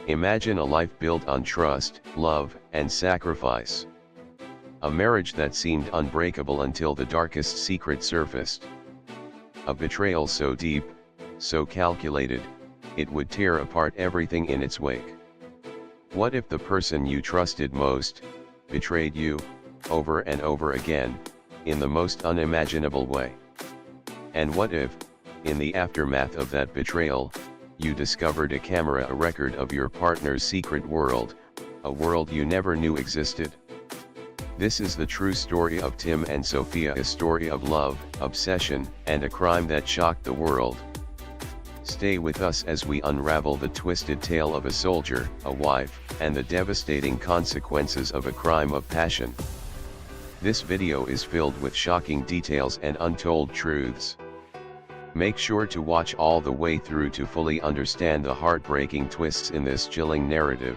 Imagine a life built on trust, love, and sacrifice. A marriage that seemed unbreakable until the darkest secret surfaced. A betrayal so deep, so calculated, it would tear apart everything in its wake. What if the person you trusted most, betrayed you, over and over again, in the most unimaginable way? And what if, in the aftermath of that betrayal, you discovered a record of your partner's secret world, a world you never knew existed? This is the true story of Tim and Sophia, a story of love, obsession, and a crime that shocked the world. Stay with us as we unravel the twisted tale of a soldier, a wife, and the devastating consequences of a crime of passion. This video is filled with shocking details and untold truths. Make sure to watch all the way through to fully understand the heartbreaking twists in this chilling narrative.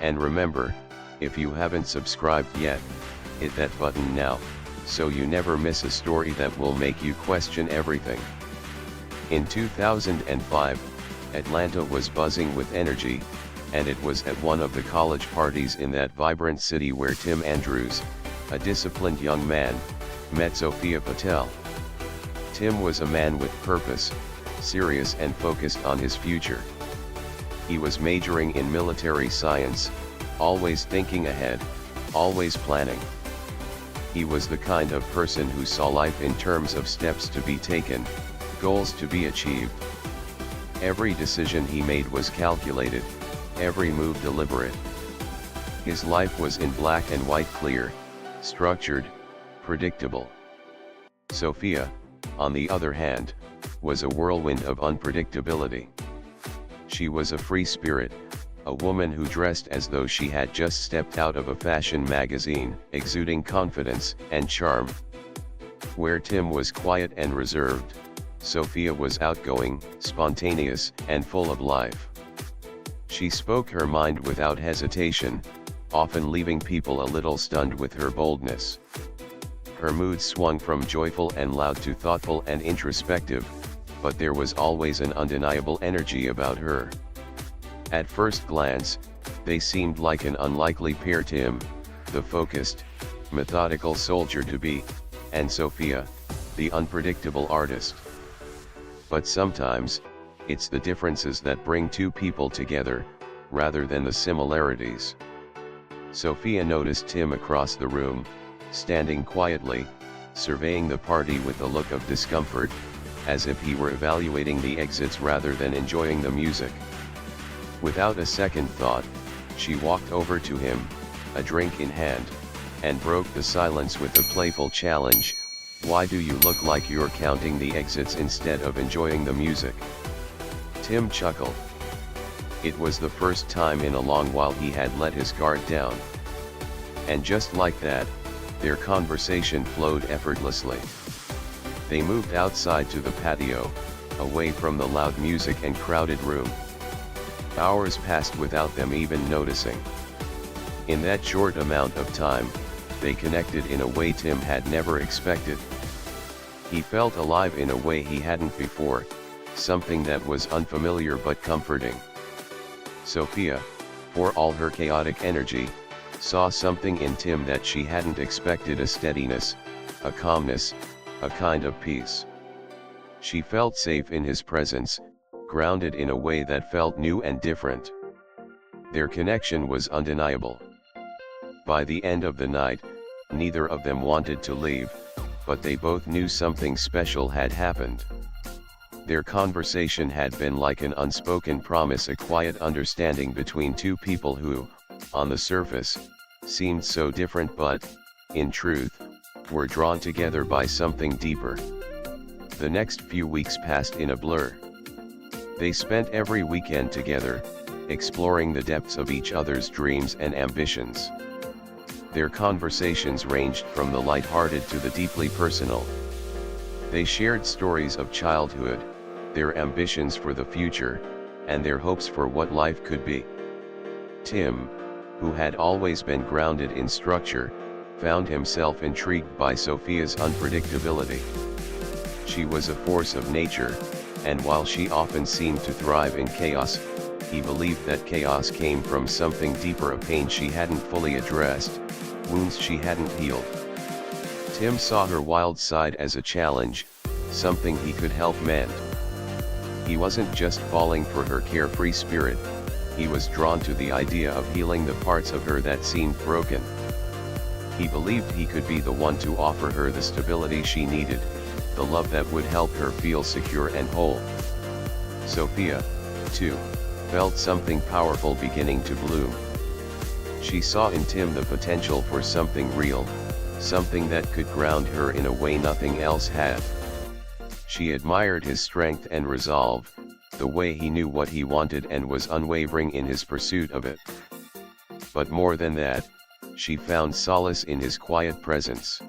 And remember, if you haven't subscribed yet, hit that button now, so you never miss a story that will make you question everything. In 2005, Atlanta was buzzing with energy, and it was at one of the college parties in that vibrant city where Tim Andrews, a disciplined young man, met Sophia Patel. Tim was a man with purpose, serious and focused on his future. He was majoring in military science, always thinking ahead, always planning. He was the kind of person who saw life in terms of steps to be taken, goals to be achieved. Every decision he made was calculated, every move deliberate. His life was in black and white, clear, structured, predictable. Sophia, on the other hand, was a whirlwind of unpredictability. She was a free spirit, a woman who dressed as though she had just stepped out of a fashion magazine, exuding confidence and charm. Where Tim was quiet and reserved, Sophia was outgoing, spontaneous, and full of life. She spoke her mind without hesitation, often leaving people a little stunned with her boldness. Her mood swung from joyful and loud to thoughtful and introspective, but there was always an undeniable energy about her. At first glance, they seemed like an unlikely pair: Tim, the focused, methodical soldier-to-be, and Sophia, the unpredictable artist. But sometimes, it's the differences that bring two people together, rather than the similarities. Sophia noticed Tim across the room, standing quietly, surveying the party with a look of discomfort, as if he were evaluating the exits rather than enjoying the music. Without a second thought, she walked over to him, a drink in hand, and broke the silence with a playful challenge: "Why do you look like you're counting the exits instead of enjoying the music?" Tim chuckled. It was the first time in a long while he had let his guard down. And just like that, their conversation flowed effortlessly. They moved outside to the patio, away from the loud music and crowded room. Hours passed without them even noticing. In that short amount of time, they connected in a way Tim had never expected. He felt alive in a way he hadn't before, something that was unfamiliar but comforting. Sophia, for all her chaotic energy, saw something in Tim that she hadn't expected: a steadiness, a calmness, a kind of peace. She felt safe in his presence, grounded in a way that felt new and different. Their connection was undeniable. By the end of the night, neither of them wanted to leave, but they both knew something special had happened. Their conversation had been like an unspoken promise, a quiet understanding between two people who, on the surface, seemed so different but, in truth, were drawn together by something deeper. The next few weeks passed in a blur. They spent every weekend together, exploring the depths of each other's dreams and ambitions. Their conversations ranged from the light-hearted to the deeply personal. They shared stories of childhood, their ambitions for the future, and their hopes for what life could be. Tim, who had always been grounded in structure, found himself intrigued by Sophia's unpredictability. She was a force of nature, and while she often seemed to thrive in chaos, he believed that chaos came from something deeper, a pain she hadn't fully addressed, wounds she hadn't healed. Tim saw her wild side as a challenge, something he could help mend. He wasn't just falling for her carefree spirit, he was drawn to the idea of healing the parts of her that seemed broken. He believed he could be the one to offer her the stability she needed, the love that would help her feel secure and whole. Sophia, too, felt something powerful beginning to bloom. She saw in Tim the potential for something real, something that could ground her in a way nothing else had. She admired his strength and resolve, the way he knew what he wanted and was unwavering in his pursuit of it. But more than that, she found solace in his quiet presence.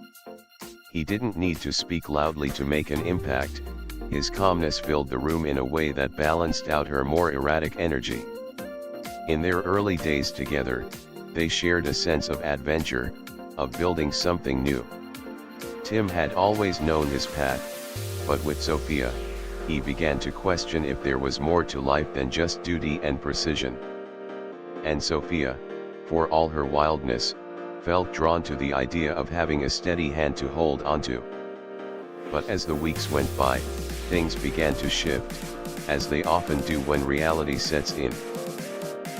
He didn't need to speak loudly to make an impact, his calmness filled the room in a way that balanced out her more erratic energy. In their early days together, they shared a sense of adventure, of building something new. Tim had always known his path, but with Sophia, he began to question if there was more to life than just duty and precision. And Sophia, for all her wildness, felt drawn to the idea of having a steady hand to hold onto. But as the weeks went by, things began to shift, as they often do when reality sets in.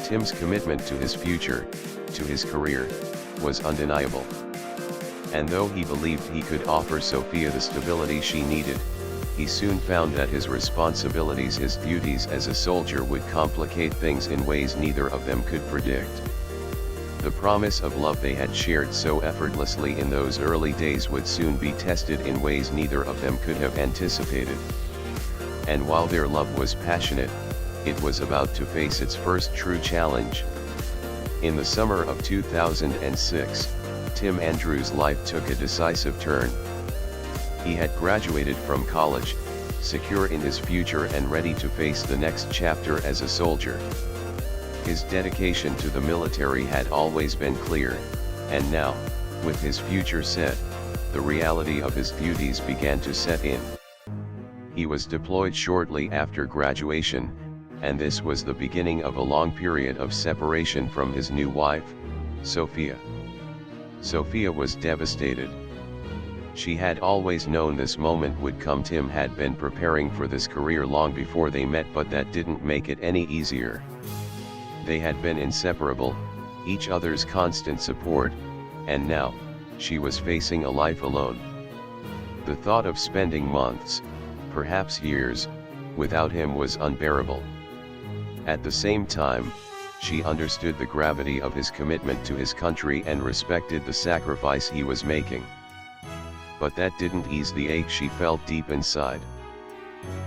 Tim's commitment to his future, to his career, was undeniable. And though he believed he could offer Sophia the stability she needed, he soon found that his responsibilities, his duties as a soldier, would complicate things in ways neither of them could predict. The promise of love they had shared so effortlessly in those early days would soon be tested in ways neither of them could have anticipated. And while their love was passionate, it was about to face its first true challenge. In the summer of 2006, Tim Andrews' life took a decisive turn. He had graduated from college, secure in his future and ready to face the next chapter as a soldier. His dedication to the military had always been clear, and now, with his future set, the reality of his duties began to set in. He was deployed shortly after graduation, and this was the beginning of a long period of separation from his new wife, Sophia. Sophia was devastated. She had always known this moment would come. Tim had been preparing for this career long before they met, but that didn't make it any easier. They had been inseparable, each other's constant support, and now, she was facing a life alone. The thought of spending months, perhaps years, without him was unbearable. At the same time, she understood the gravity of his commitment to his country and respected the sacrifice he was making. But that didn't ease the ache she felt deep inside.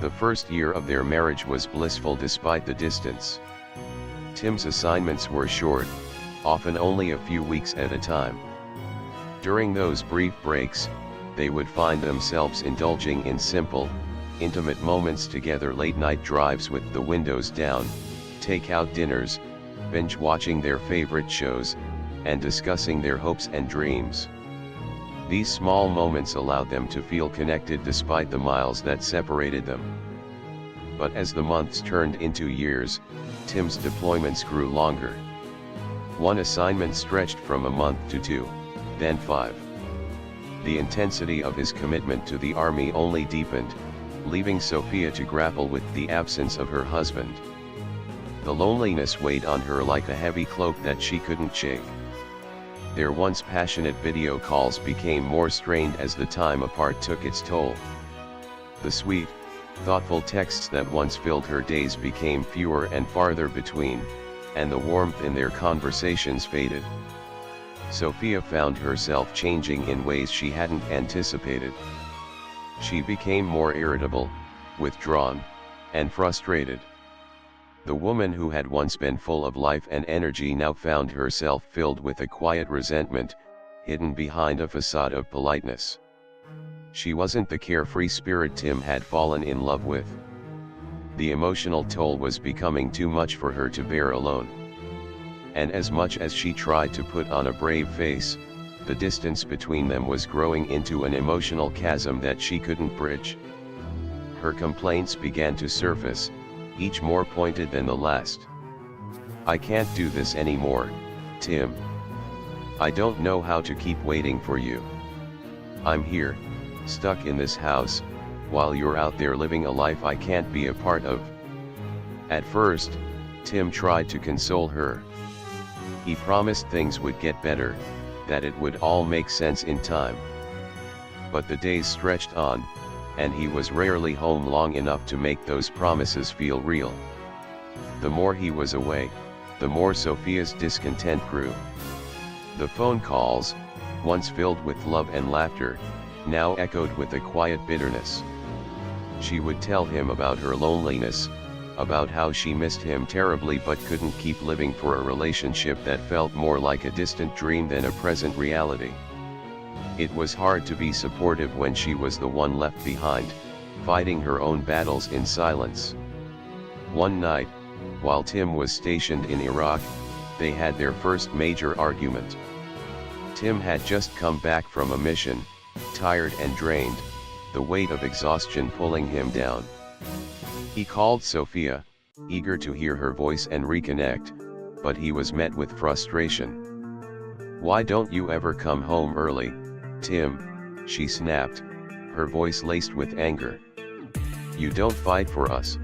The first year of their marriage was blissful despite the distance. Tim's assignments were short, often only a few weeks at a time. During those brief breaks, they would find themselves indulging in simple, intimate moments together: late-night drives with the windows down, take-out dinners, binge-watching their favorite shows, and discussing their hopes and dreams. These small moments allowed them to feel connected despite the miles that separated them. But as the months turned into years, Tim's deployments grew longer. One assignment stretched from a month to 2, then 5. The intensity of his commitment to the army only deepened, leaving Sophia to grapple with the absence of her husband. The loneliness weighed on her like a heavy cloak that she couldn't shake. Their once passionate video calls became more strained as the time apart took its toll. The sweet, thoughtful texts that once filled her days became fewer and farther between, and the warmth in their conversations faded. Sophia found herself changing in ways she hadn't anticipated. She became more irritable, withdrawn, and frustrated. The woman who had once been full of life and energy now found herself filled with a quiet resentment, hidden behind a facade of politeness. She wasn't the carefree spirit Tim had fallen in love with. The emotional toll was becoming too much for her to bear alone. And as much as she tried to put on a brave face, the distance between them was growing into an emotional chasm that she couldn't bridge. Her complaints began to surface, each more pointed than the last. I can't do this anymore, Tim. I don't know how to keep waiting for you. I'm here, stuck in this house, while you're out there living a life I can't be a part of. At first, Tim tried to console her. He promised things would get better, that it would all make sense in time. But the days stretched on, and he was rarely home long enough to make those promises feel real. The more he was away, the more Sophia's discontent grew. The phone calls, once filled with love and laughter, now echoed with a quiet bitterness. She would tell him about her loneliness, about how she missed him terribly but couldn't keep living for a relationship that felt more like a distant dream than a present reality. It was hard to be supportive when she was the one left behind, fighting her own battles in silence. One night, while Tim was stationed in Iraq, they had their first major argument. Tim had just come back from a mission, tired and drained, the weight of exhaustion pulling him down. He called Sophia, eager to hear her voice and reconnect, but he was met with frustration. "Why don't you ever come home early, Tim?" she snapped, her voice laced with anger. "You don't fight for us.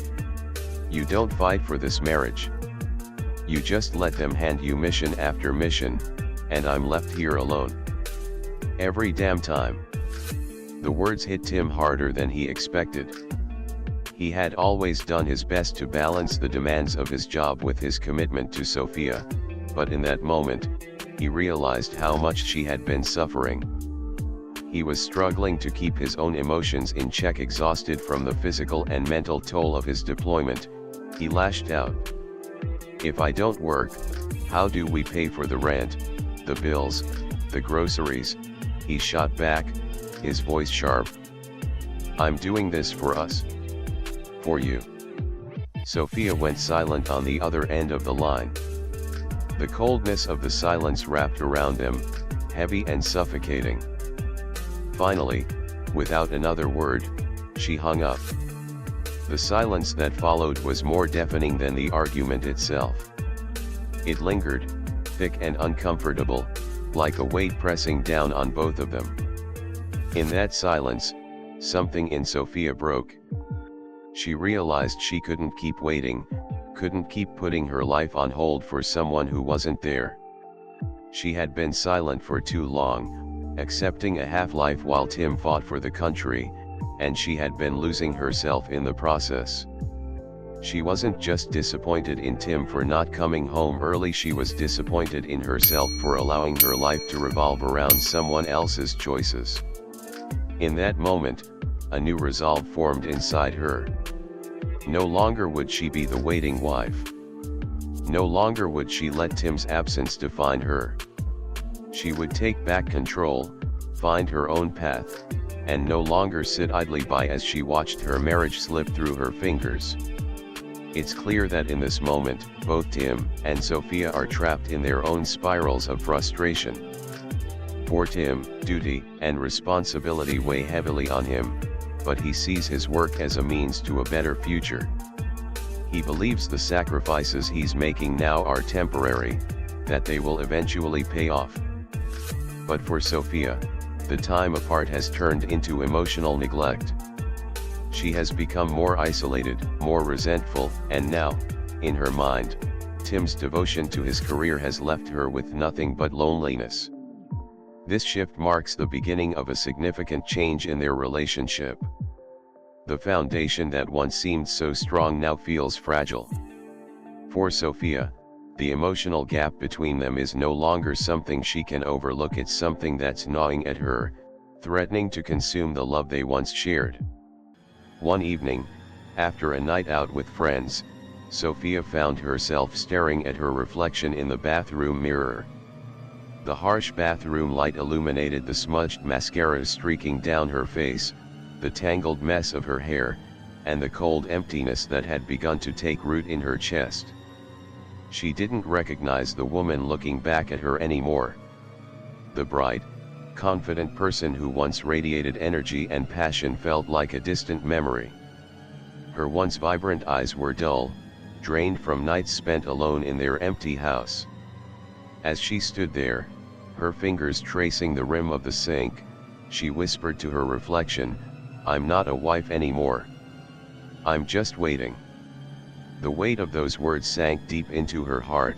You don't fight for this marriage. You just let them hand you mission after mission, and I'm left here alone. Every damn time." The words hit Tim harder than he expected. He had always done his best to balance the demands of his job with his commitment to Sophia, but in that moment, he realized how much she had been suffering. He was struggling to keep his own emotions in check, exhausted from the physical and mental toll of his deployment. He lashed out. "If I don't work, how do we pay for the rent, the bills, the groceries?" he shot back, his voice sharp. "I'm doing this for us. For you." Sophia went silent on the other end of the line. The coldness of the silence wrapped around them, heavy and suffocating. Finally, without another word, she hung up. The silence that followed was more deafening than the argument itself. It lingered, thick and uncomfortable, like a weight pressing down on both of them. In that silence, something in Sophia broke. She realized she couldn't keep waiting, couldn't keep putting her life on hold for someone who wasn't there. She had been silent for too long, accepting a half-life while Tim fought for the country, and she had been losing herself in the process. She wasn't just disappointed in Tim for not coming home early, she was disappointed in herself for allowing her life to revolve around someone else's choices. In that moment, a new resolve formed inside her. No longer would she be the waiting wife. No longer would she let Tim's absence define her. She would take back control, find her own path, and no longer sit idly by as she watched her marriage slip through her fingers. It's clear that in this moment, both Tim and Sophia are trapped in their own spirals of frustration. For Tim, duty and responsibility weigh heavily on him, but he sees his work as a means to a better future. He believes the sacrifices he's making now are temporary, that they will eventually pay off. But for Sophia, the time apart has turned into emotional neglect. She has become more isolated, more resentful, and now, in her mind, Tim's devotion to his career has left her with nothing but loneliness. This shift marks the beginning of a significant change in their relationship. The foundation that once seemed so strong now feels fragile. For Sophia, the emotional gap between them is no longer something she can overlook, it's something that's gnawing at her, threatening to consume the love they once shared. One evening, after a night out with friends, Sophia found herself staring at her reflection in the bathroom mirror. The harsh bathroom light illuminated the smudged mascara streaking down her face, the tangled mess of her hair, and the cold emptiness that had begun to take root in her chest. She didn't recognize the woman looking back at her anymore. The bright, confident person who once radiated energy and passion felt like a distant memory. Her once vibrant eyes were dull, drained from nights spent alone in their empty house. As she stood there, her fingers tracing the rim of the sink, she whispered to her reflection, "I'm not a wife anymore. I'm just waiting." The weight of those words sank deep into her heart.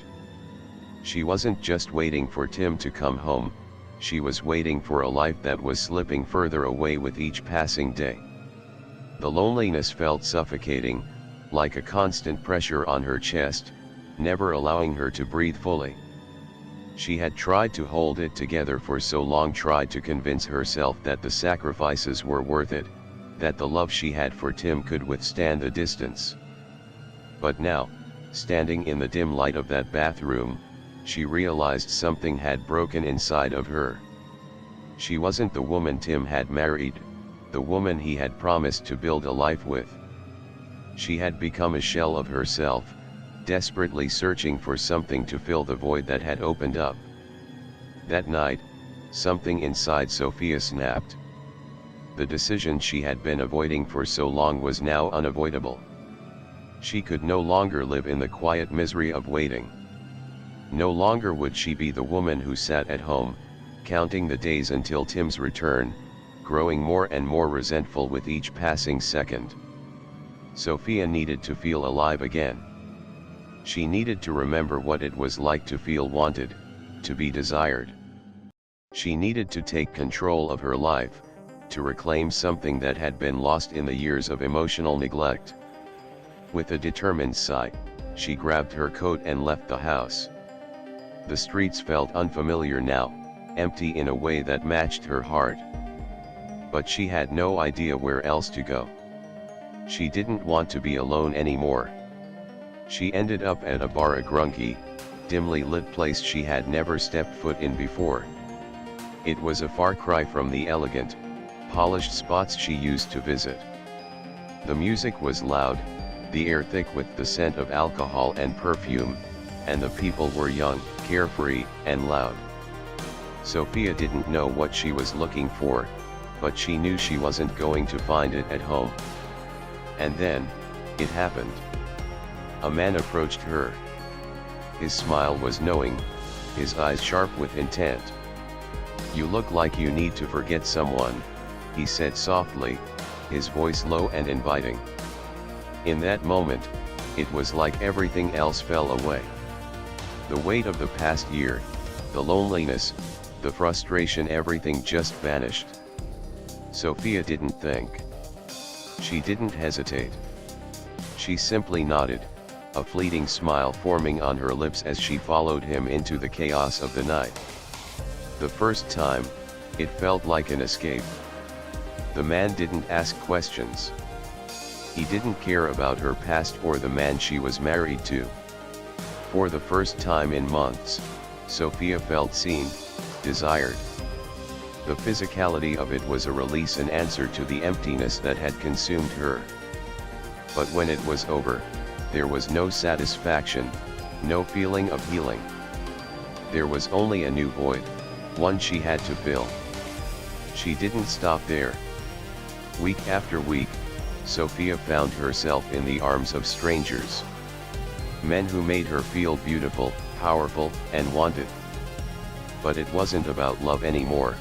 She wasn't just waiting for Tim to come home, she was waiting for a life that was slipping further away with each passing day. The loneliness felt suffocating, like a constant pressure on her chest, never allowing her to breathe fully. She had tried to hold it together for so long, tried to convince herself that the sacrifices were worth it, that the love she had for Tim could withstand the distance. But now, standing in the dim light of that bathroom, she realized something had broken inside of her. She wasn't the woman Tim had married, the woman he had promised to build a life with. She had become a shell of herself, desperately searching for something to fill the void that had opened up. That night, something inside Sophia snapped. The decision she had been avoiding for so long was now unavoidable. She could no longer live in the quiet misery of waiting. No longer would she be the woman who sat at home, counting the days until Tim's return, growing more and more resentful with each passing second. Sophia needed to feel alive again. She needed to remember what it was like to feel wanted, to be desired. She needed to take control of her life, to reclaim something that had been lost in the years of emotional neglect. With a determined sigh, she grabbed her coat and left the house. The streets felt unfamiliar now, empty in a way that matched her heart. But she had no idea where else to go. She didn't want to be alone anymore. She ended up at a bar, a grungy, dimly lit place she had never stepped foot in before. It was a far cry from the elegant, polished spots she used to visit. The music was loud, the air thick with the scent of alcohol and perfume, and the people were young, carefree, and loud. Sophia didn't know what she was looking for, but she knew she wasn't going to find it at home. And then, it happened. A man approached her. His smile was knowing, his eyes sharp with intent. "You look like you need to forget someone," he said softly, his voice low and inviting. In that moment, it was like everything else fell away. The weight of the past year, the loneliness, the frustration, everything just vanished. Sophia didn't think. She didn't hesitate. She simply nodded, a fleeting smile forming on her lips as she followed him into the chaos of the night. The first time, it felt like an escape. The man didn't ask questions. He didn't care about her past or the man she was married to. For the first time in months, Sophia felt seen, desired. The physicality of it was a release, an answer to the emptiness that had consumed her. But when it was over, there was no satisfaction, no feeling of healing. There was only a new void, one she had to fill. She didn't stop there. Week after week, Sophia found herself in the arms of strangers. Men who made her feel beautiful, powerful, and wanted. But it wasn't about love anymore.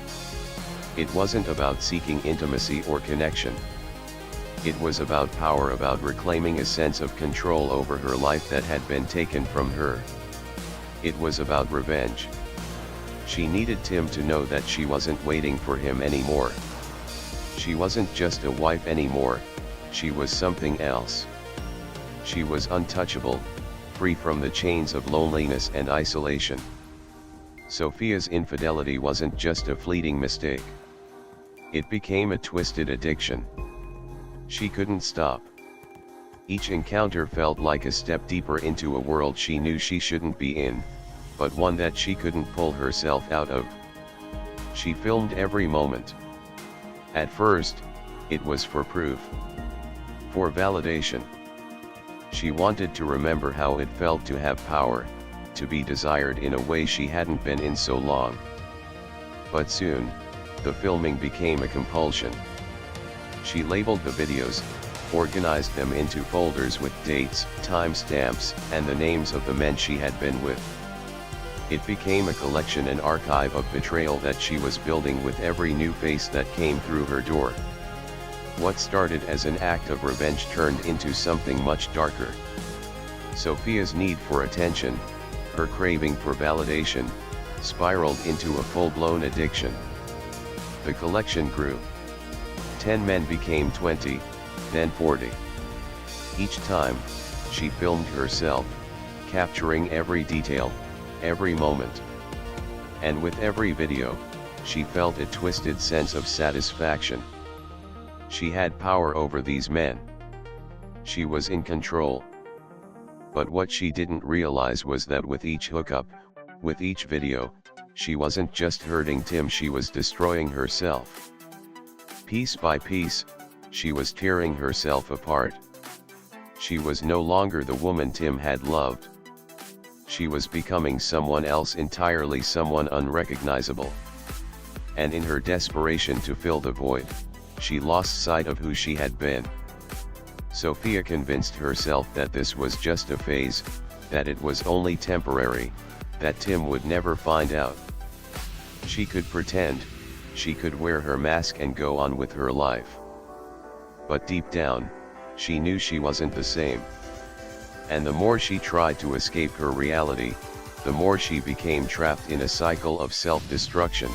It wasn't about seeking intimacy or connection. It was about power, about reclaiming a sense of control over her life that had been taken from her. It was about revenge. She needed Tim to know that she wasn't waiting for him anymore. She wasn't just a wife anymore, she was something else. She was untouchable, free from the chains of loneliness and isolation. Sophia's infidelity wasn't just a fleeting mistake. It became a twisted addiction. She couldn't stop. Each encounter felt like a step deeper into a world she knew she shouldn't be in, but one that she couldn't pull herself out of. She filmed every moment. At first, it was for proof. For validation. She wanted to remember how it felt to have power, to be desired in a way she hadn't been in so long. But soon, the filming became a compulsion. She labeled the videos, organized them into folders with dates, timestamps, and the names of the men she had been with. It became a collection and archive of betrayal that she was building with every new face that came through her door. What started as an act of revenge turned into something much darker. Sophia's need for attention, her craving for validation, spiraled into a full-blown addiction. The collection grew. 10 men became 20, then 40. Each time, she filmed herself, capturing every detail, every moment. And with every video, she felt a twisted sense of satisfaction. She had power over these men. She was in control. But what she didn't realize was that with each hookup, with each video, she wasn't just hurting Tim, she was destroying herself. Piece by piece, she was tearing herself apart. She was no longer the woman Tim had loved. She was becoming someone else entirely, someone unrecognizable. And in her desperation to fill the void, she lost sight of who she had been. Sophia convinced herself that this was just a phase, that it was only temporary, that Tim would never find out. She could pretend, she could wear her mask and go on with her life. But deep down, she knew she wasn't the same. And the more she tried to escape her reality, the more she became trapped in a cycle of self-destruction.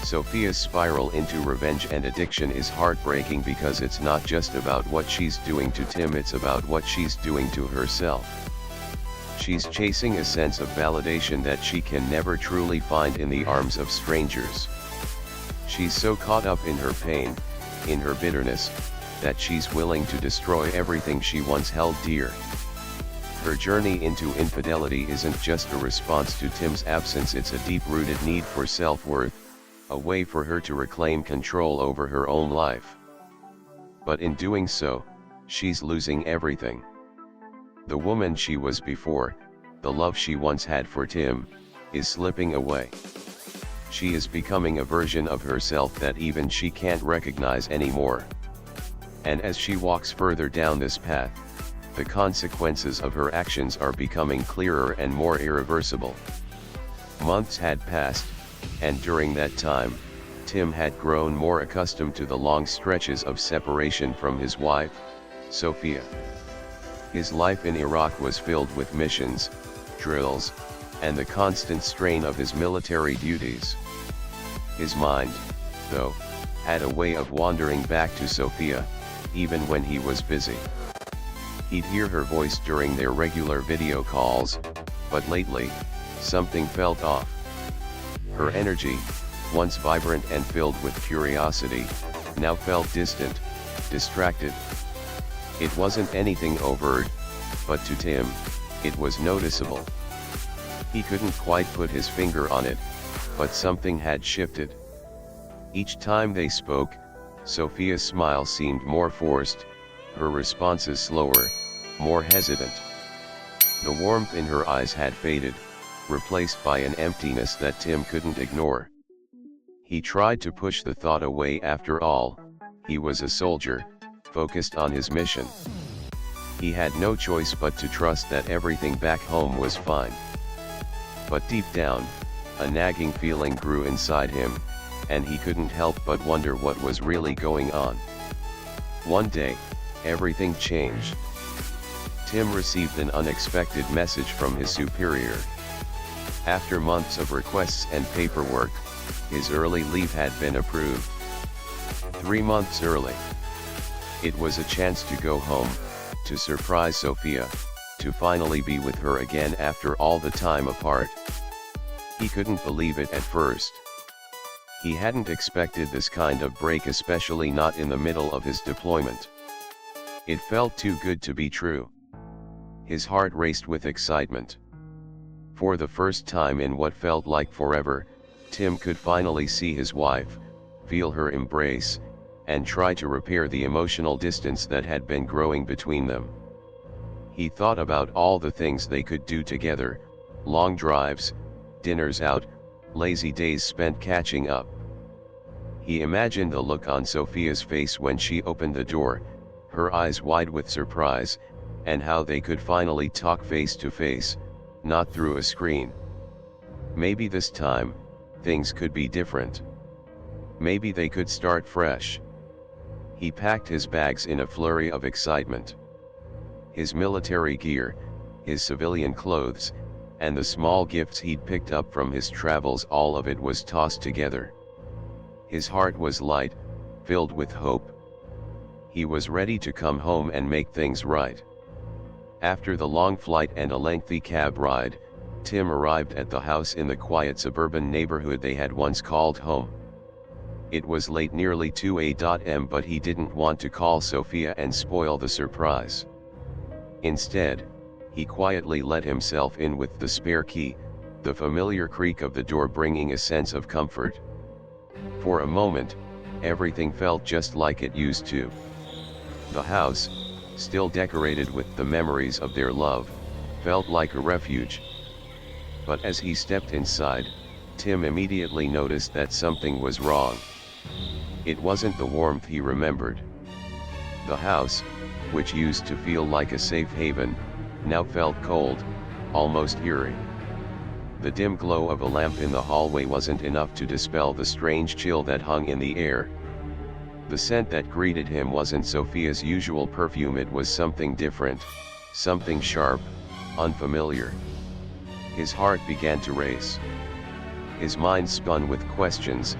Sophia's spiral into revenge and addiction is heartbreaking because it's not just about what she's doing to Tim, it's about what she's doing to herself. She's chasing a sense of validation that she can never truly find in the arms of strangers. She's so caught up in her pain, in her bitterness, that she's willing to destroy everything she once held dear. Her journey into infidelity isn't just a response to Tim's absence, it's a deep-rooted need for self-worth, a way for her to reclaim control over her own life. But in doing so, she's losing everything. The woman she was before, the love she once had for Tim, is slipping away. She is becoming a version of herself that even she can't recognize anymore. And as she walks further down this path, the consequences of her actions are becoming clearer and more irreversible. Months had passed, and during that time, Tim had grown more accustomed to the long stretches of separation from his wife, Sophia. His life in Iraq was filled with missions, drills, and the constant strain of his military duties. His mind, though, had a way of wandering back to Sophia, even when he was busy. He'd hear her voice during their regular video calls, but lately, something felt off. Her energy, once vibrant and filled with curiosity, now felt distant, distracted. It wasn't anything overt, but to Tim, it was noticeable. He couldn't quite put his finger on it, but something had shifted. Each time they spoke, Sophia's smile seemed more forced, her responses slower, more hesitant. The warmth in her eyes had faded, replaced by an emptiness that Tim couldn't ignore. He tried to push the thought away. After all, he was a soldier, focused on his mission. He had no choice but to trust that everything back home was fine. But deep down, a nagging feeling grew inside him, and he couldn't help but wonder what was really going on. One day, everything changed. Tim received an unexpected message from his superior. After months of requests and paperwork, his early leave had been approved. 3 months early. It was a chance to go home, to surprise Sophia, to finally be with her again after all the time apart. He couldn't believe it at first. He hadn't expected this kind of break, especially not in the middle of his deployment. It felt too good to be true. His heart raced with excitement. For the first time in what felt like forever, Tim could finally see his wife, feel her embrace, and try to repair the emotional distance that had been growing between them. He thought about all the things they could do together, long drives, dinners out, lazy days spent catching up. He imagined the look on Sophia's face when she opened the door, her eyes wide with surprise, and how they could finally talk face to face, not through a screen. Maybe this time, things could be different. Maybe they could start fresh. He packed his bags in a flurry of excitement. His military gear, his civilian clothes, and the small gifts he'd picked up from his travels, all of it was tossed together. His heart was light, filled with hope. He was ready to come home and make things right. After the long flight and a lengthy cab ride, Tim arrived at the house in the quiet suburban neighborhood they had once called home. It was late, nearly 2 a.m., but he didn't want to call Sophia and spoil the surprise. Instead, he quietly let himself in with the spare key, the familiar creak of the door bringing a sense of comfort. For a moment, everything felt just like it used to. The house, still decorated with the memories of their love, felt like a refuge. But as he stepped inside, Tim immediately noticed that something was wrong. It wasn't the warmth he remembered. The house, which used to feel like a safe haven, now felt cold, almost eerie. The dim glow of a lamp in the hallway wasn't enough to dispel the strange chill that hung in the air. The scent that greeted him wasn't Sophia's usual perfume, it was something different, something sharp, unfamiliar. His heart began to race. His mind spun with questions,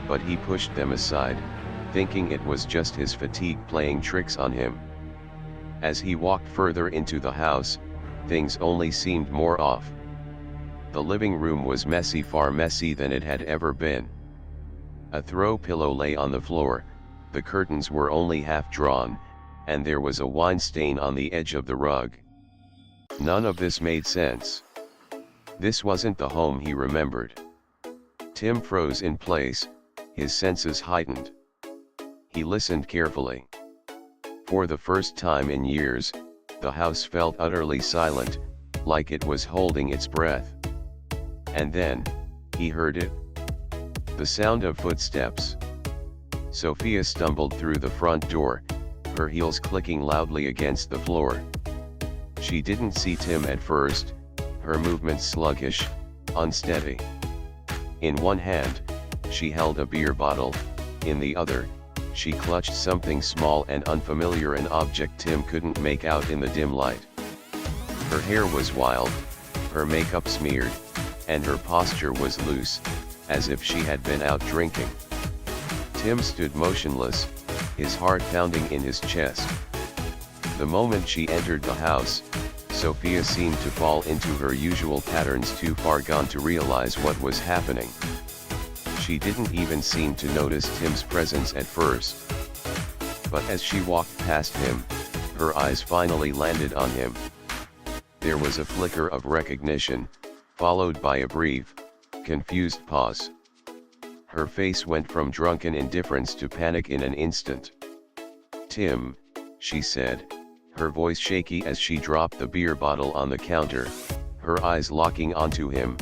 but he pushed them aside, thinking it was just his fatigue playing tricks on him. As he walked further into the house, things only seemed more off. The living room was messy, far messy than it had ever been. A throw pillow lay on the floor, the curtains were only half drawn, and there was a wine stain on the edge of the rug. None of this made sense. This wasn't the home he remembered. Tim froze in place, his senses heightened. He listened carefully. For the first time in years, the house felt utterly silent, like it was holding its breath. And then, he heard it. The sound of footsteps. Sophia stumbled through the front door, her heels clicking loudly against the floor. She didn't see Tim at first, her movements sluggish, unsteady. In one hand, she held a beer bottle, in the other, she clutched something small and unfamiliar, an object Tim couldn't make out in the dim light. Her hair was wild, her makeup smeared, and her posture was loose, as if she had been out drinking. Tim stood motionless, his heart pounding in his chest. The moment she entered the house, Sophia seemed to fall into her usual patterns, too far gone to realize what was happening. She didn't even seem to notice Tim's presence at first. But as she walked past him, her eyes finally landed on him. There was a flicker of recognition, followed by a brief, confused pause. Her face went from drunken indifference to panic in an instant. "Tim," she said, her voice shaky as she dropped the beer bottle on the counter, her eyes locking onto him,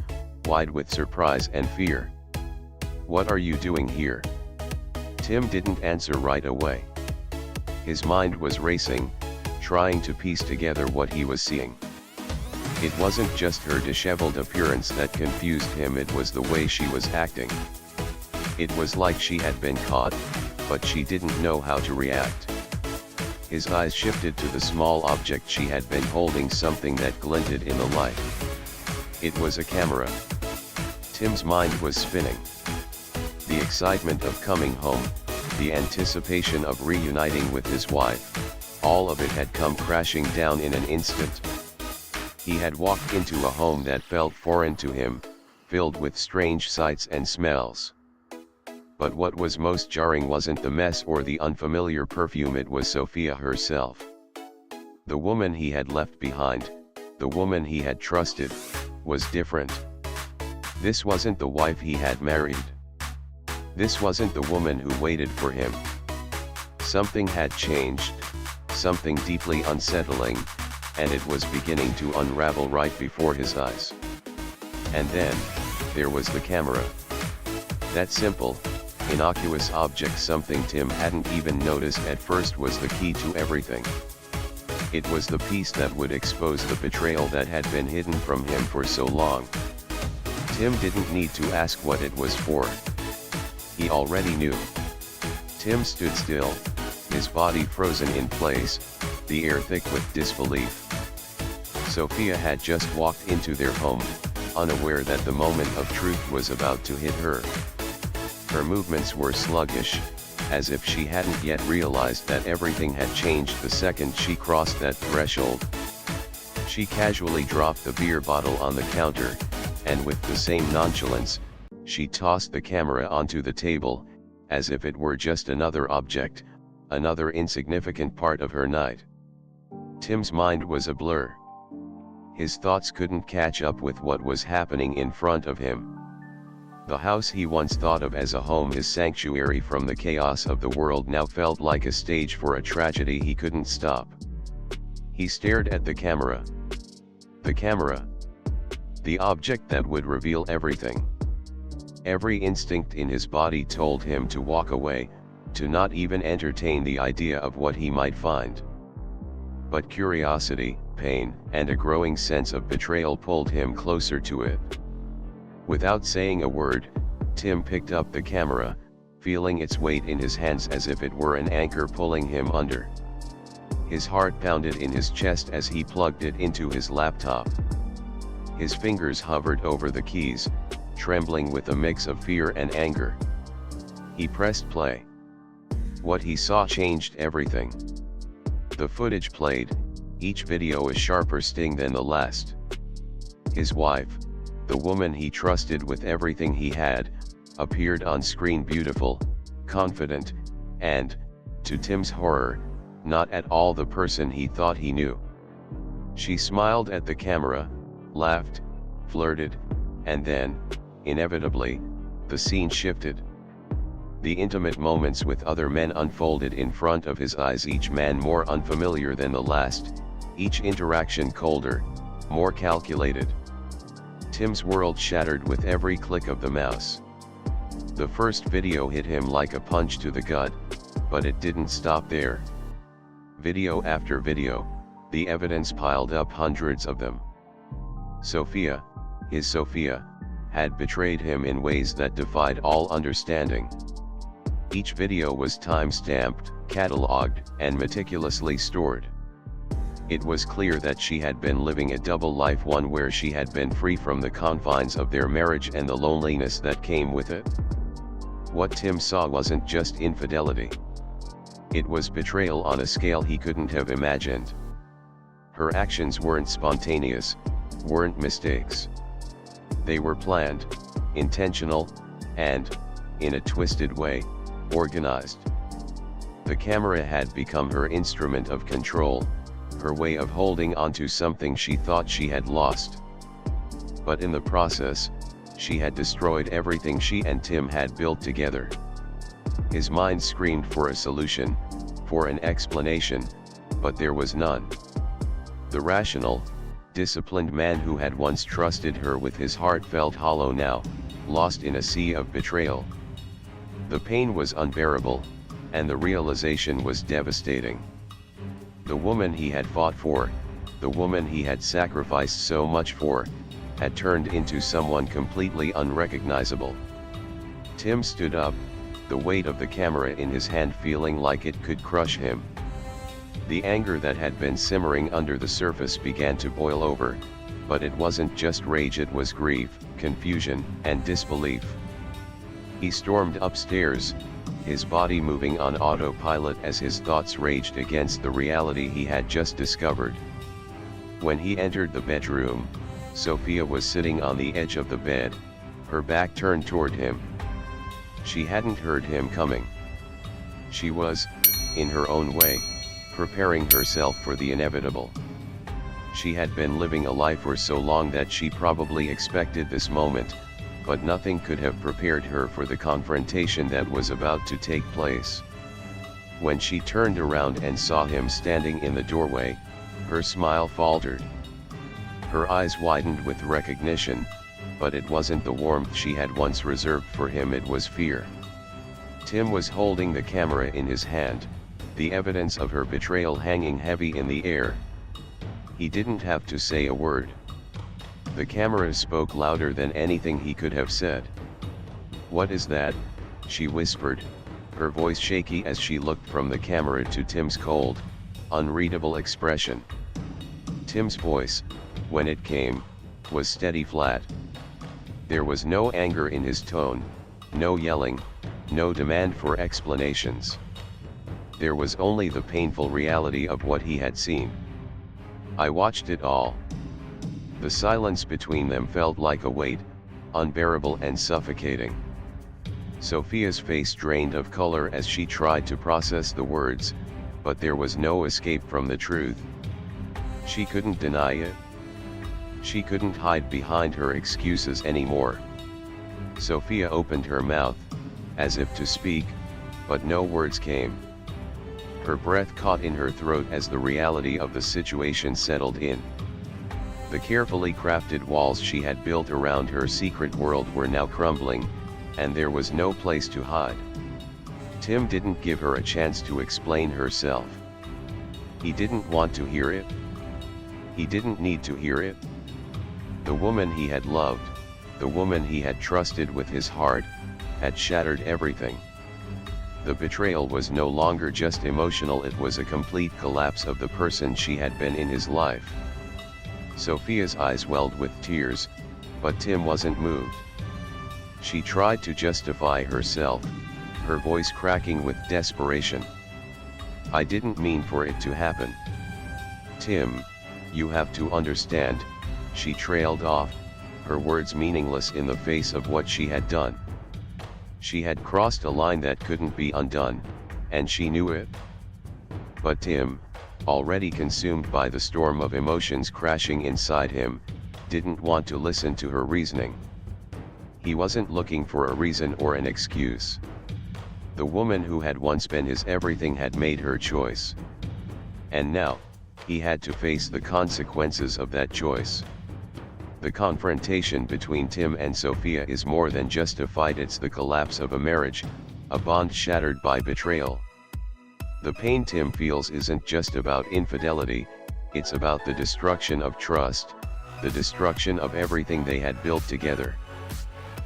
wide with surprise and fear. "What are you doing here?" Tim didn't answer right away. His mind was racing, trying to piece together what he was seeing. It wasn't just her disheveled appearance that confused him, it was the way she was acting. It was like she had been caught, but she didn't know how to react. His eyes shifted to the small object she had been holding, something that glinted in the light. It was a camera. Tim's mind was spinning. The excitement of coming home, the anticipation of reuniting with his wife, all of it had come crashing down in an instant. He had walked into a home that felt foreign to him, filled with strange sights and smells. But what was most jarring wasn't the mess or the unfamiliar perfume, it was Sophia herself. The woman he had left behind, the woman he had trusted, was different. This wasn't the wife he had married. This wasn't the woman who waited for him. Something had changed, something deeply unsettling, and it was beginning to unravel right before his eyes. And then, there was the camera. That simple, innocuous object. Something Tim hadn't even noticed at first was the key to everything. It was the piece that would expose the betrayal that had been hidden from him for so long. Tim didn't need to ask what it was for. He already knew. Tim stood still, his body frozen in place, the air thick with disbelief. Sophia had just walked into their home, unaware that the moment of truth was about to hit her. Her movements were sluggish, as if she hadn't yet realized that everything had changed the second she crossed that threshold. She casually dropped the beer bottle on the counter, and with the same nonchalance, she tossed the camera onto the table, as if it were just another object, another insignificant part of her night. Tim's mind was a blur. His thoughts couldn't catch up with what was happening in front of him. The house he once thought of as a home, his sanctuary from the chaos of the world, now felt like a stage for a tragedy he couldn't stop. He stared at the camera. The camera. The object that would reveal everything. Every instinct in his body told him to walk away, to not even entertain the idea of what he might find. But curiosity, pain, and a growing sense of betrayal pulled him closer to it. Without saying a word, Tim picked up the camera, feeling its weight in his hands as if it were an anchor pulling him under. His heart pounded in his chest as he plugged it into his laptop. His fingers hovered over the keys, trembling with a mix of fear and anger. He pressed play. What he saw changed everything. The footage played, each video a sharper sting than the last. His wife, the woman he trusted with everything he had, appeared on screen, beautiful, confident, and, to Tim's horror, not at all the person he thought he knew. She smiled at the camera, laughed, flirted, and then, inevitably, the scene shifted. The intimate moments with other men unfolded in front of his eyes, each man more unfamiliar than the last, each interaction colder, more calculated. Tim's world shattered with every click of the mouse. The first video hit him like a punch to the gut, but it didn't stop there. Video after video, the evidence piled up, hundreds of them. Sophia, his Sophia, had betrayed him in ways that defied all understanding. Each video was time-stamped, catalogued, and meticulously stored. It was clear that she had been living a double life, one where she had been free from the confines of their marriage and the loneliness that came with it. What Tim saw wasn't just infidelity. It was betrayal on a scale he couldn't have imagined. Her actions weren't spontaneous, weren't mistakes. They were planned, intentional, and, in a twisted way, organized. The camera had become her instrument of control, her way of holding onto something she thought she had lost. But in the process, she had destroyed everything she and Tim had built together. His mind screamed for a solution, for an explanation, but there was none. The rational, disciplined man who had once trusted her with his heart felt hollow now, lost in a sea of betrayal. The pain was unbearable, and the realization was devastating. The woman he had fought for, the woman he had sacrificed so much for, had turned into someone completely unrecognizable. Tim stood up, the weight of the camera in his hand feeling like it could crush him. The anger that had been simmering under the surface began to boil over, but it wasn't just rage, it was grief, confusion, and disbelief. He stormed upstairs, his body moving on autopilot as his thoughts raged against the reality he had just discovered. When he entered the bedroom, Sophia was sitting on the edge of the bed, her back turned toward him. She hadn't heard him coming. She was, in her own way, preparing herself for the inevitable. She had been living a life for so long that she probably expected this moment, but nothing could have prepared her for the confrontation that was about to take place. When she turned around and saw him standing in the doorway, her smile faltered. Her eyes widened with recognition, but it wasn't the warmth she had once reserved for him, it was fear. Tim was holding the camera in his hand, the evidence of her betrayal hanging heavy in the air. He didn't have to say a word. The camera spoke louder than anything he could have said. "What is that?" she whispered, her voice shaky as she looked from the camera to Tim's cold, unreadable expression. Tim's voice, when it came, was steady flat. There was no anger in his tone, no yelling, no demand for explanations. There was only the painful reality of what he had seen. "I watched it all." The silence between them felt like a weight, unbearable and suffocating. Sophia's face drained of color as she tried to process the words, but there was no escape from the truth. She couldn't deny it. She couldn't hide behind her excuses anymore. Sophia opened her mouth, as if to speak, but no words came. Her breath caught in her throat as the reality of the situation settled in. The carefully crafted walls she had built around her secret world were now crumbling, and there was no place to hide. Tim didn't give her a chance to explain herself. He didn't want to hear it. He didn't need to hear it. The woman he had loved, the woman he had trusted with his heart, had shattered everything. The betrayal was no longer just emotional, it was a complete collapse of the person she had been in his life. Sophia's eyes welled with tears, but Tim wasn't moved. She tried to justify herself, her voice cracking with desperation. "I didn't mean for it to happen. Tim, you have to understand," she trailed off, her words meaningless in the face of what she had done. She had crossed a line that couldn't be undone, and she knew it. But Tim, already consumed by the storm of emotions crashing inside him, didn't want to listen to her reasoning. He wasn't looking for a reason or an excuse. The woman who had once been his everything had made her choice. And now, he had to face the consequences of that choice. The confrontation between Tim and Sophia is more than just a fight, it's the collapse of a marriage, a bond shattered by betrayal. The pain Tim feels isn't just about infidelity, it's about the destruction of trust, the destruction of everything they had built together.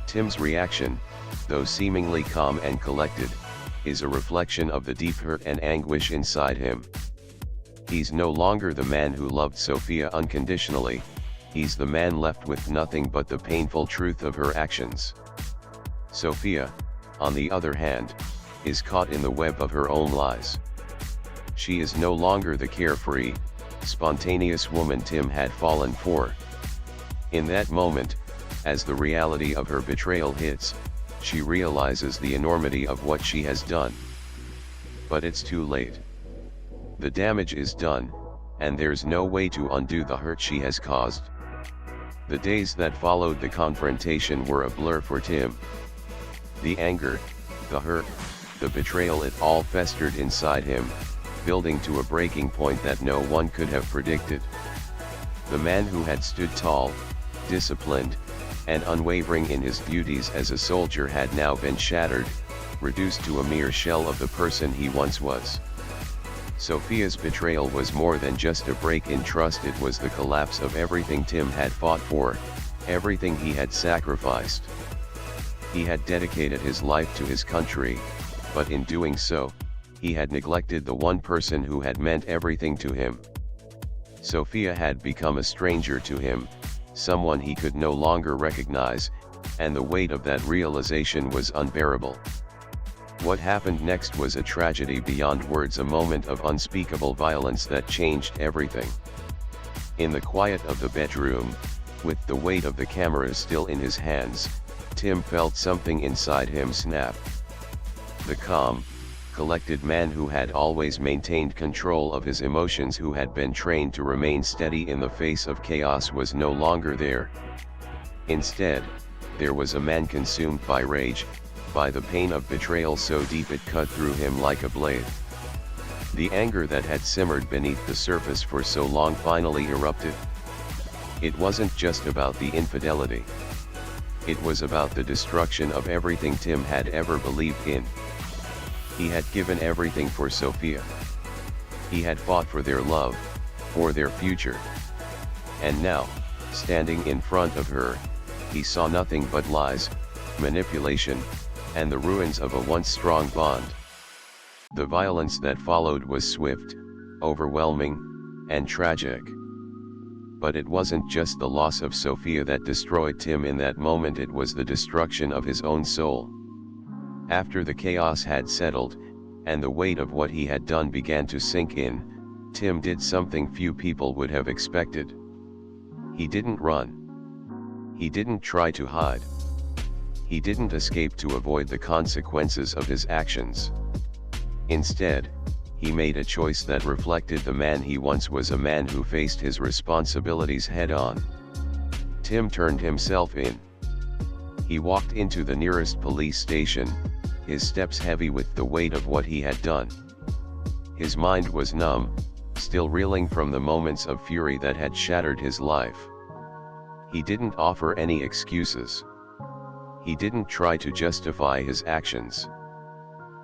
Tim's reaction, though seemingly calm and collected, is a reflection of the deep hurt and anguish inside him. He's no longer the man who loved Sophia unconditionally, he's the man left with nothing but the painful truth of her actions. Sophia, on the other hand, is caught in the web of her own lies. She is no longer the carefree, spontaneous woman Tim had fallen for. In that moment, as the reality of her betrayal hits, she realizes the enormity of what she has done. But it's too late. The damage is done, and there's no way to undo the hurt she has caused. The days that followed the confrontation were a blur for Tim. The anger, the hurt, the betrayal, it all festered inside him, building to a breaking point that no one could have predicted. The man who had stood tall, disciplined, and unwavering in his duties as a soldier had now been shattered, reduced to a mere shell of the person he once was. Sophia's betrayal was more than just a break in trust, it was the collapse of everything Tim had fought for, everything he had sacrificed. He had dedicated his life to his country, but in doing so, he had neglected the one person who had meant everything to him. Sophia had become a stranger to him, someone he could no longer recognize, and the weight of that realization was unbearable. What happened next was a tragedy beyond words, a moment of unspeakable violence that changed everything. In the quiet of the bedroom, with the weight of the camera still in his hands, Tim felt something inside him snap. The calm, collected man who had always maintained control of his emotions, who had been trained to remain steady in the face of chaos, was no longer there. Instead, there was a man consumed by rage, by the pain of betrayal so deep it cut through him like a blade. The anger that had simmered beneath the surface for so long finally erupted. It wasn't just about the infidelity. It was about the destruction of everything Tim had ever believed in. He had given everything for Sophia. He had fought for their love, for their future. And now, standing in front of her, he saw nothing but lies, manipulation, and the ruins of a once strong bond. The violence that followed was swift, overwhelming, and tragic. But it wasn't just the loss of Sophia that destroyed Tim in that moment, it was the destruction of his own soul. After the chaos had settled, and the weight of what he had done began to sink in, Tim did something few people would have expected. He didn't run. He didn't try to hide. He didn't escape to avoid the consequences of his actions. Instead, he made a choice that reflected the man he once was, a man who faced his responsibilities head-on. Tim turned himself in. He walked into the nearest police station, his steps heavy with the weight of what he had done. His mind was numb, still reeling from the moments of fury that had shattered his life. He didn't offer any excuses. He didn't try to justify his actions.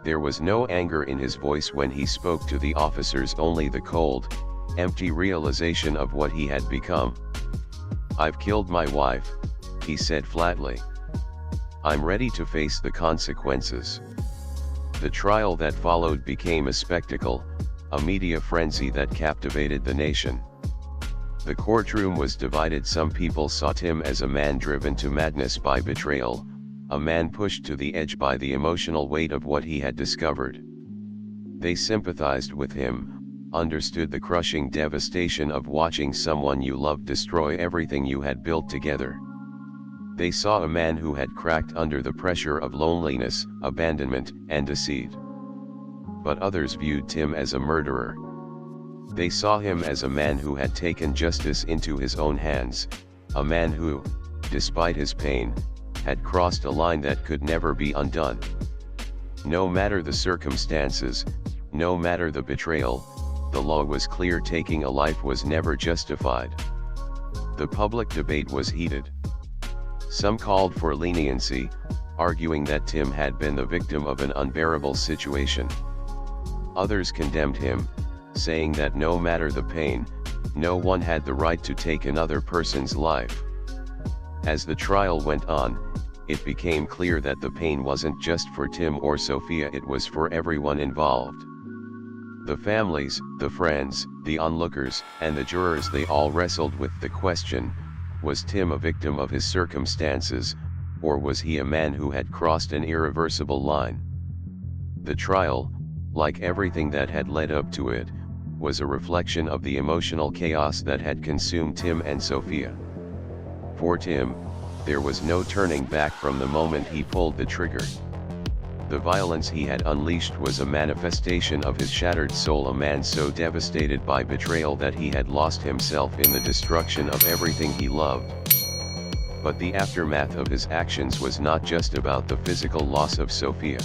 There was no anger in his voice when he spoke to the officers, only the cold, empty realization of what he had become. "I've killed my wife," he said flatly. "I'm ready to face the consequences." The trial that followed became a spectacle, a media frenzy that captivated the nation. The courtroom was divided. Some people saw Tim as a man driven to madness by betrayal, a man pushed to the edge by the emotional weight of what he had discovered. They sympathized with him, understood the crushing devastation of watching someone you loved destroy everything you had built together. They saw a man who had cracked under the pressure of loneliness, abandonment, and deceit. But others viewed Tim as a murderer. They saw him as a man who had taken justice into his own hands, a man who, despite his pain, had crossed a line that could never be undone. No matter the circumstances, no matter the betrayal, the law was clear: taking a life was never justified. The public debate was heated. Some called for leniency, arguing that Tim had been the victim of an unbearable situation. Others condemned him, saying that no matter the pain, no one had the right to take another person's life. As the trial went on, it became clear that the pain wasn't just for Tim or Sophia, it was for everyone involved. The families, the friends, the onlookers, and the jurors, they all wrestled with the question: was Tim a victim of his circumstances, or was he a man who had crossed an irreversible line? The trial, like everything that had led up to it, was a reflection of the emotional chaos that had consumed Tim and Sophia. For Tim, there was no turning back from the moment he pulled the trigger. The violence he had unleashed was a manifestation of his shattered soul, a man so devastated by betrayal that he had lost himself in the destruction of everything he loved. But the aftermath of his actions was not just about the physical loss of Sophia.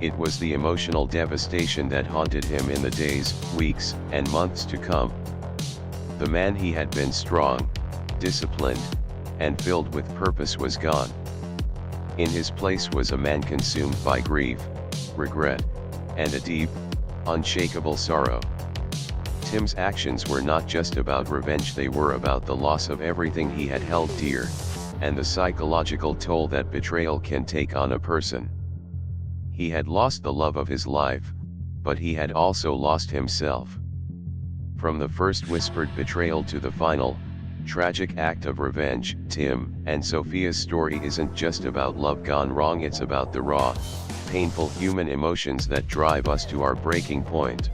It was the emotional devastation that haunted him in the days, weeks, and months to come. The man he had been, strong, disciplined, and filled with purpose, was gone. In his place was a man consumed by grief, regret, and a deep, unshakable sorrow. Tim's actions were not just about revenge, they were about the loss of everything he had held dear, and the psychological toll that betrayal can take on a person. He had lost the love of his life, but he had also lost himself. From the first whispered betrayal to the final, tragic act of revenge, Tim and Sophia's story isn't just about love gone wrong, it's about the raw, painful human emotions that drive us to our breaking point.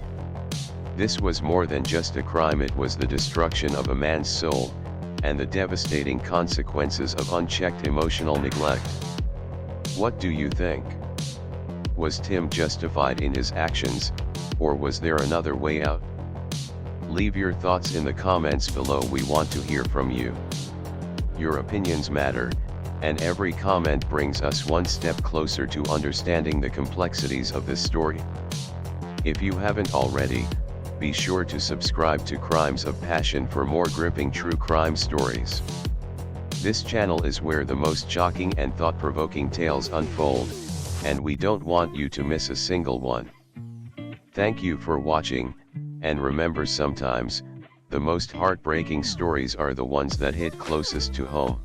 This was more than just a crime, it was the destruction of a man's soul, and the devastating consequences of unchecked emotional neglect. What do you think? Was Tim justified in his actions, or was there another way out? Leave your thoughts in the comments below, we want to hear from you. Your opinions matter, and every comment brings us one step closer to understanding the complexities of this story. If you haven't already, be sure to subscribe to Crimes of Passion for more gripping true crime stories. This channel is where the most shocking and thought-provoking tales unfold, and we don't want you to miss a single one. Thank you for watching, and remember, sometimes the most heartbreaking stories are the ones that hit closest to home.